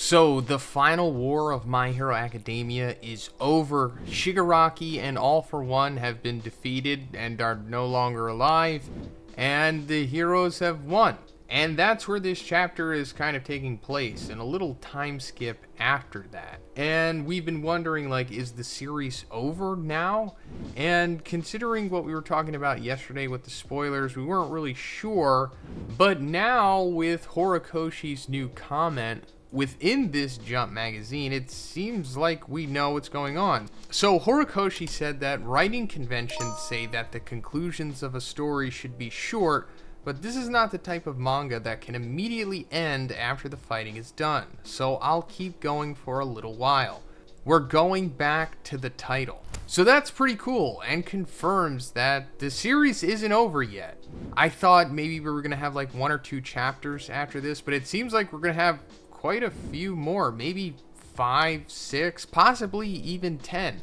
So the final war of My Hero Academia is over. Shigaraki and All for One have been defeated and are no longer alive, and the heroes have won. And that's where this chapter is kind of taking place, and a little time skip after that. And we've been wondering, like, is the series over now? And considering what we were talking about yesterday with the spoilers, we weren't really sure. But now, with Horikoshi's new comment within this Jump magazine, it seems like we know what's going on. So Horikoshi said that writing conventions say that the conclusions of a story should be short, but this is not the type of manga that can immediately end after the fighting is done, so I'll keep going for a little while. We're going back to the title. So that's pretty cool and confirms that the series isn't over yet. I thought maybe we were going to have like 1 or 2 chapters after this, but it seems like we're going to have quite a few more, maybe 5, 6, possibly even 10.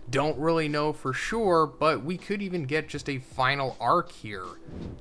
Don't really know for sure, but we could even get just a final arc here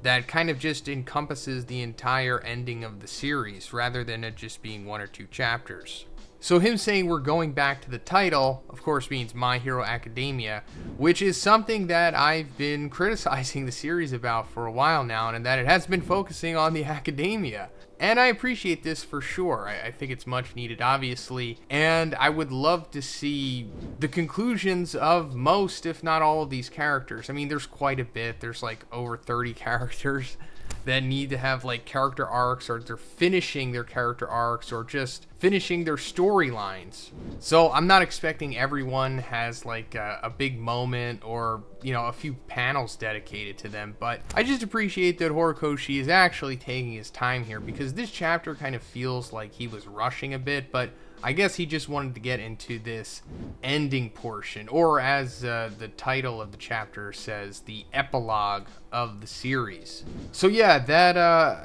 that kind of just encompasses the entire ending of the series rather than it just being 1 or 2 chapters. So him saying we're going back to the title, of course, means My Hero Academia, which is something that I've been criticizing the series about for a while now, and that it has been focusing on the academia. And I appreciate this for sure. I think it's much needed, obviously. And I would love to see the conclusions of most, if not all, of these characters. I mean, there's quite a bit. There's like over 30 characters that need to have like character arcs, or they're finishing their character arcs, or just finishing their storylines. So I'm not expecting everyone has like a big moment or, you know, a few panels dedicated to them, but I just appreciate that Horikoshi is actually taking his time here, because this chapter kind of feels like he was rushing a bit, but I guess he just wanted to get into this ending portion, or as the title of the chapter says, the epilogue of the series. So yeah, that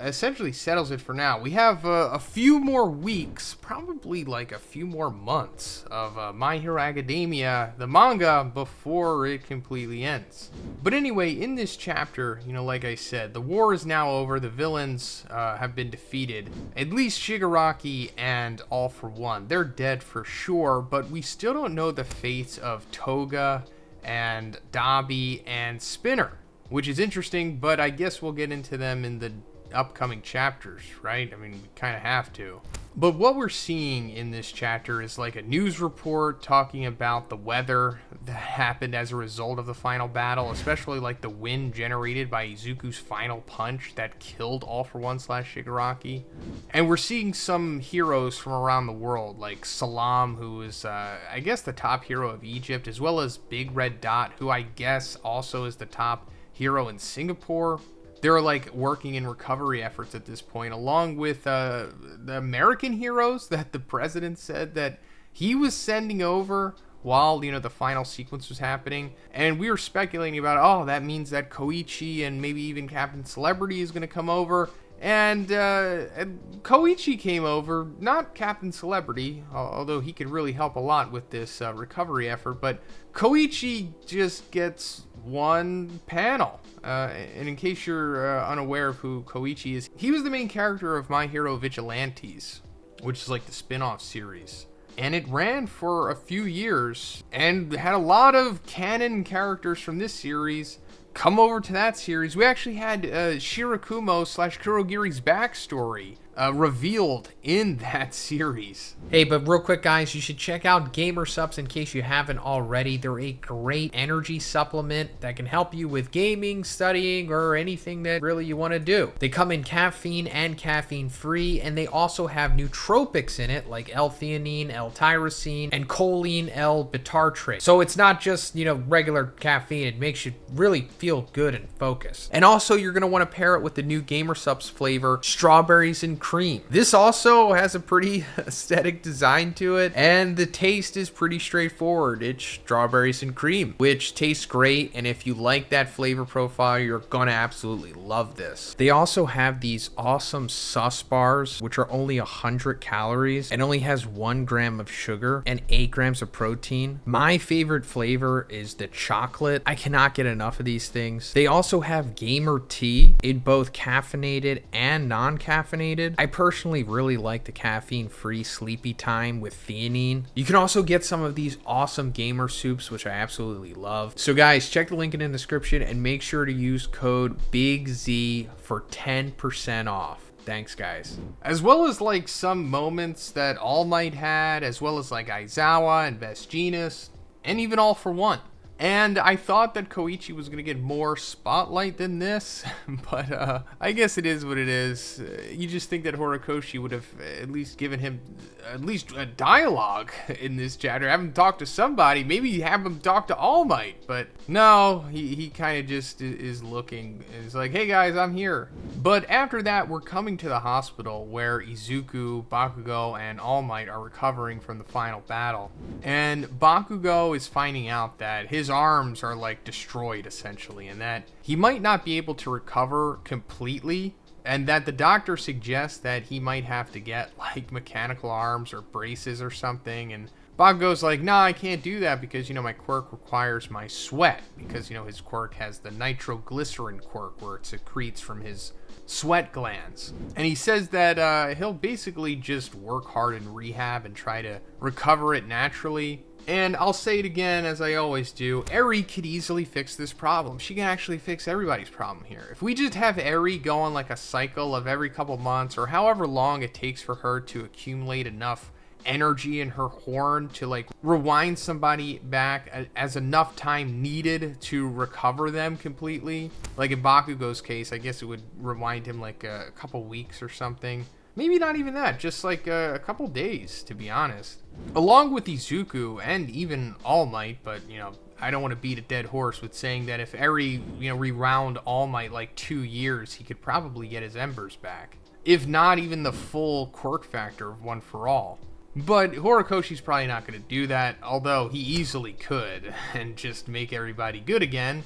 essentially settles it for now. We have a few more weeks, probably like a few more months of My Hero Academia, the manga, before it completely ends. But anyway, in this chapter, you know, like I said, the war is now over. The villains have been defeated. At least Shigaraki and All for One. They're dead for sure, but we still don't know the fates of Toga and Dabi and Spinner, which is interesting, but I guess we'll get into them in the upcoming chapters, right? I mean, we kind of have to. But what we're seeing in this chapter is like a news report talking about the weather that happened as a result of the final battle, especially like the wind generated by Izuku's final punch that killed All for One / Shigaraki. And we're seeing some heroes from around the world, like Salam, who is, I guess, the top hero of Egypt, as well as Big Red Dot, who I guess also is the top hero in Singapore. They're like working in recovery efforts at this point, along with the American heroes that the president said that he was sending over while, you know, the final sequence was happening. And we were speculating about, oh, that means that Koichi and maybe even Captain Celebrity is going to come over. And Koichi came over, not Captain Celebrity, although he could really help a lot with this recovery effort, but Koichi just gets one panel. And in case you're unaware of who Koichi is, he was the main character of My Hero Vigilantes, which is like the spin-off series. And it ran for a few years and had a lot of canon characters from this series come over to that series. We actually had Shirakumo / Kurogiri's backstory revealed in that series. Hey, but real quick, guys, you should check out Gamer Supps in case you haven't already. They're a great energy supplement that can help you with gaming, studying, or anything that really you want to do. They come in caffeine and caffeine free, and they also have nootropics in it like L-theanine, L-tyrosine, and choline L-bitartrate. So it's not just, you know, regular caffeine. It makes you really feel good and focused. And also, you're going to want to pair it with the new Gamer Supps flavor, strawberries and cream. This also has a pretty aesthetic design to it, and the taste is pretty straightforward. It's strawberries and cream, which tastes great, and if you like that flavor profile, you're gonna absolutely love this. They also have these awesome sus bars, which are only 100 calories and only has 1 gram of sugar and 8 grams of protein. My favorite flavor is the chocolate. I cannot get enough of these things. They also have gamer tea in both caffeinated and non-caffeinated. recommended. I personally really like the caffeine-free sleepy time with theanine. You can also get some of these awesome gamer soups, which I absolutely love. So guys, check the link in the description and make sure to use code BIGZ for 10% off. Thanks, guys. As well as like some moments that All Might had, as well as like Aizawa and Vestinus, and even All for One. And I thought that Koichi was going to get more spotlight than this, but I guess it is what it is. You just think that Horikoshi would have at least given him at least a dialogue in this chapter. Have him talk to somebody, maybe have him talk to All Might, but no, he kind of just is looking. It's like, hey guys, I'm here. But after that, we're coming to the hospital where Izuku, Bakugo, and All Might are recovering from the final battle. And Bakugo is finding out that his arms are like destroyed essentially, and that he might not be able to recover completely, and that the doctor suggests that he might have to get like mechanical arms or braces or something. And Bakugo's like, nah, I can't do that because, you know, my quirk requires my sweat, because, you know, his quirk has the nitroglycerin quirk where it secretes from his sweat glands. And he says that he'll basically just work hard in rehab and try to recover it naturally. And I'll say it again, as I always do, Eri could easily fix this problem. She can actually fix everybody's problem here. If we just have Eri go on like a cycle of every couple months, or however long it takes for her to accumulate enough energy in her horn to like rewind somebody back as enough time needed to recover them completely. Like in Bakugo's case, I guess it would rewind him like a couple weeks or something. Maybe not even that, just like a couple days, to be honest. Along with Izuku and even All Might, but, you know, I don't want to beat a dead horse with saying that if Eri, you know, rewound All Might like 2 years, he could probably get his embers back. If not even the full quirk factor of One for All. But Horikoshi's probably not going to do that, although he easily could, and just make everybody good again.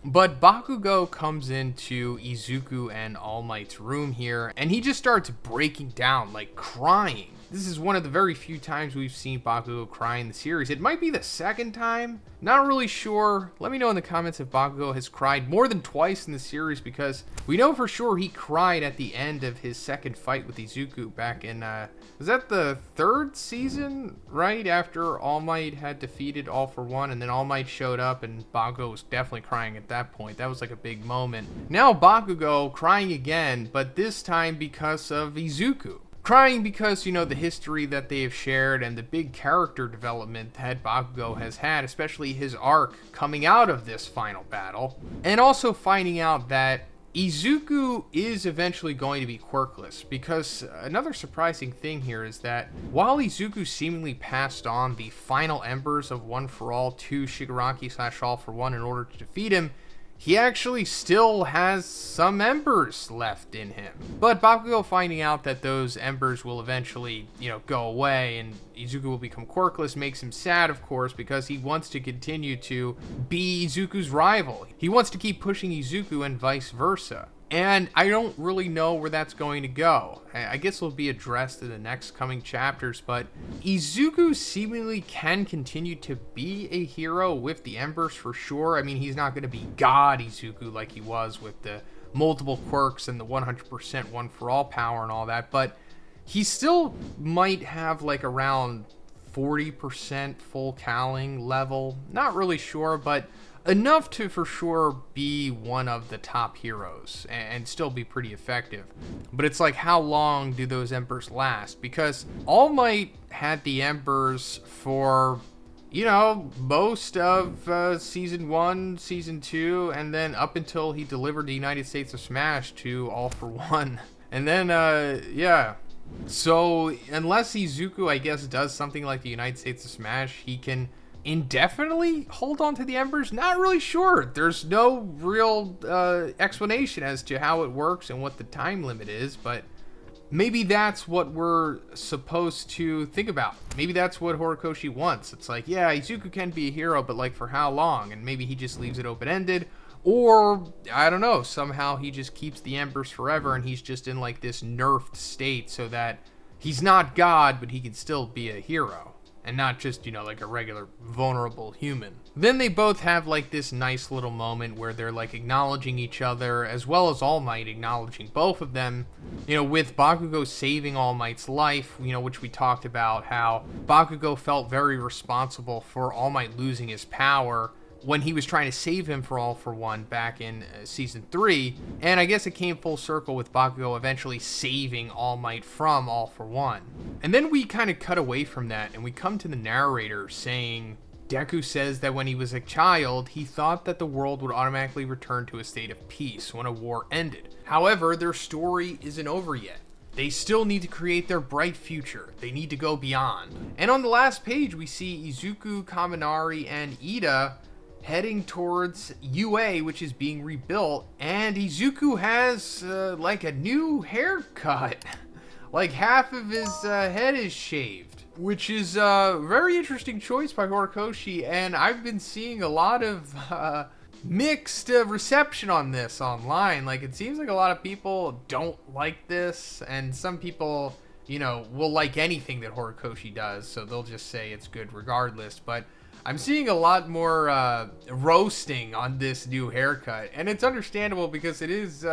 But Bakugo comes into Izuku and All Might's room here, and he just starts breaking down, like crying. This is one of the very few times we've seen Bakugo cry in the series. It might be the second time. Not really sure. Let me know in the comments if Bakugo has cried more than twice in the series, because we know for sure he cried at the end of his second fight with Izuku back in, was that the third season? Right after All Might had defeated All for One, and then All Might showed up and Bakugo was definitely crying at that point. That was like a big moment. Now Bakugo crying again, but this time because of Izuku. Crying because, you know, the history that they have shared and the big character development that Bakugo has had, especially his arc coming out of this final battle. And also finding out that Izuku is eventually going to be quirkless, because another surprising thing here is that while Izuku seemingly passed on the final embers of One for All to Shigaraki/All for One in order to defeat him, he actually still has some embers left in him. But Bakugo finding out that those embers will eventually, you know, go away and Izuku will become quirkless makes him sad, of course, because he wants to continue to be Izuku's rival. He wants to keep pushing Izuku and vice versa. And I don't really know where that's going to go. I guess it'll be addressed in the next coming chapters, but Izuku seemingly can continue to be a hero with the embers for sure. I mean, he's not going to be God Izuku like he was with the multiple quirks and the 100% One for All power and all that, but he still might have like around 40% full Cowling level. Not really sure, but enough to for sure be one of the top heroes and still be pretty effective. But it's like, how long do those embers last? Because All Might had the embers for, you know, most of season 1, season 2, and then up until he delivered the United States of Smash to All for One. And then, yeah. So unless Izuku, I guess, does something like the United States of Smash, he can indefinitely hold on to the embers. Not really sure. There's no real explanation as to how it works and what the time limit is, but maybe that's what we're supposed to think about. Maybe that's what Horikoshi wants. It's like, yeah, Izuku can be a hero, but like for how long? And maybe he just leaves it open-ended, or I don't know, somehow he just keeps the embers forever and he's just in like this nerfed state so that he's not God, but he can still be a hero. and not just, like a regular vulnerable human. Then they both have like this nice little moment where they're like acknowledging each other, as well as All Might acknowledging both of them, with Bakugo saving All Might's life, which we talked about how Bakugo felt very responsible for All Might losing his power when he was trying to save him for All for One back in season 3, and I guess it came full circle with Bakugo eventually saving All Might from All for One. And then we kind of cut away from that, and we come to the narrator saying, Deku says that when he was a child, he thought that the world would automatically return to a state of peace when a war ended. However, their story isn't over yet. They still need to create their bright future. They need to go beyond. And on the last page, we see Izuku, Kaminari, and Ida heading towards UA, which is being rebuilt, and Izuku has like a new haircut. Like half of his head is shaved, which is a very interesting choice by Horikoshi, and I've been seeing a lot of mixed reception on this online. Like, it seems like a lot of people don't like this, and some people, will like anything that Horikoshi does, so they'll just say it's good regardless. But I'm seeing a lot more roasting on this new haircut, and it's understandable because it is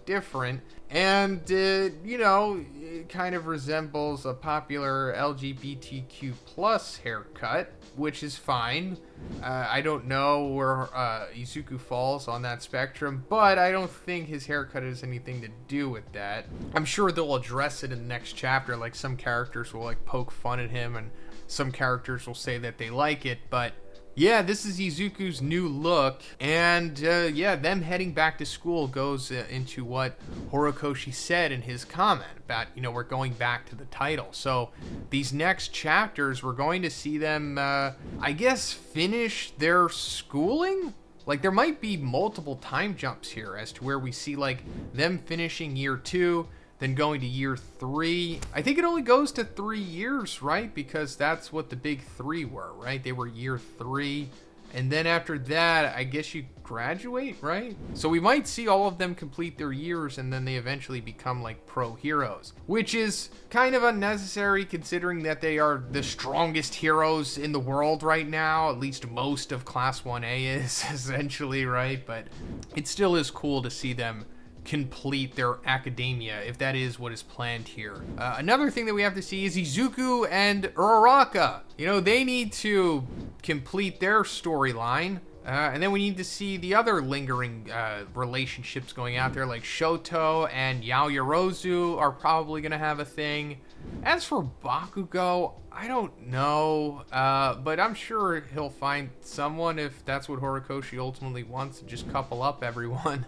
different, and it kind of resembles a popular LGBTQ plus haircut, which is fine. I don't know where Izuku falls on that spectrum, but I don't think his haircut has anything to do with that. I'm sure they'll address it in the next chapter, like some characters will like poke fun at him, and some characters will say that they like it, but yeah, this is Izuku's new look, and them heading back to school goes into what Horikoshi said in his comment about, we're going back to the title. So these next chapters, we're going to see them, I guess, finish their schooling? Like, there might be multiple time jumps here as to where we see, like, them finishing year 2, then going to year 3. I think it only goes to 3 years, right? Because that's what the big 3 were, right? They were year 3. And then after that, I guess you graduate, right? So we might see all of them complete their years, and then they eventually become like pro heroes, which is kind of unnecessary considering that they are the strongest heroes in the world right now. At least most of Class 1A is, essentially, right? But it still is cool to see them complete their academia, if that is what is planned here. Another thing that we have to see is Izuku and Uraraka. They need to complete their storyline. And then we need to see the other lingering relationships going out there, like Shoto and Yaoyorozu are probably going to have a thing. As for Bakugo, I don't know, but I'm sure he'll find someone if that's what Horikoshi ultimately wants, to just couple up everyone.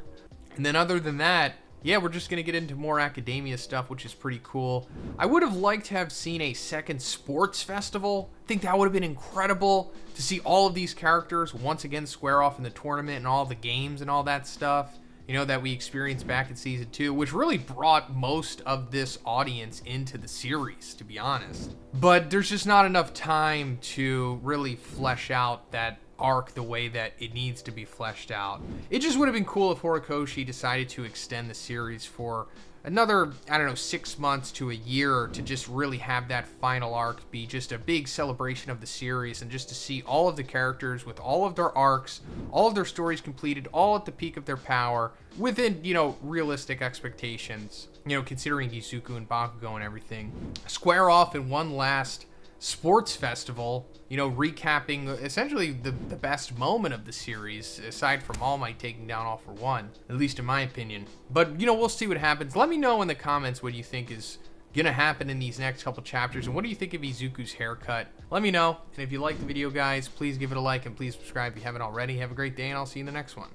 And then other than that, yeah, we're just going to get into more academia stuff, which is pretty cool. I would have liked to have seen a second sports festival. I think that would have been incredible to see all of these characters once again square off in the tournament and all the games and all that stuff, that we experienced back in season 2, which really brought most of this audience into the series, to be honest. But there's just not enough time to really flesh out that arc the way that it needs to be fleshed out. It just would have been cool if Horikoshi decided to extend the series for another, 6 months to a year, to just really have that final arc be just a big celebration of the series, and just to see all of the characters with all of their arcs, all of their stories completed, all at the peak of their power, within, realistic expectations, considering Izuku and Bakugo and everything. Square off in one last sports festival, recapping essentially the best moment of the series, aside from All Might taking down All for One, at least in my opinion. But, we'll see what happens. Let me know in the comments what you think is gonna happen in these next couple chapters, and what do you think of Izuku's haircut? Let me know, and if you liked the video, guys, please give it a like, and please subscribe if you haven't already. Have a great day, and I'll see you in the next one.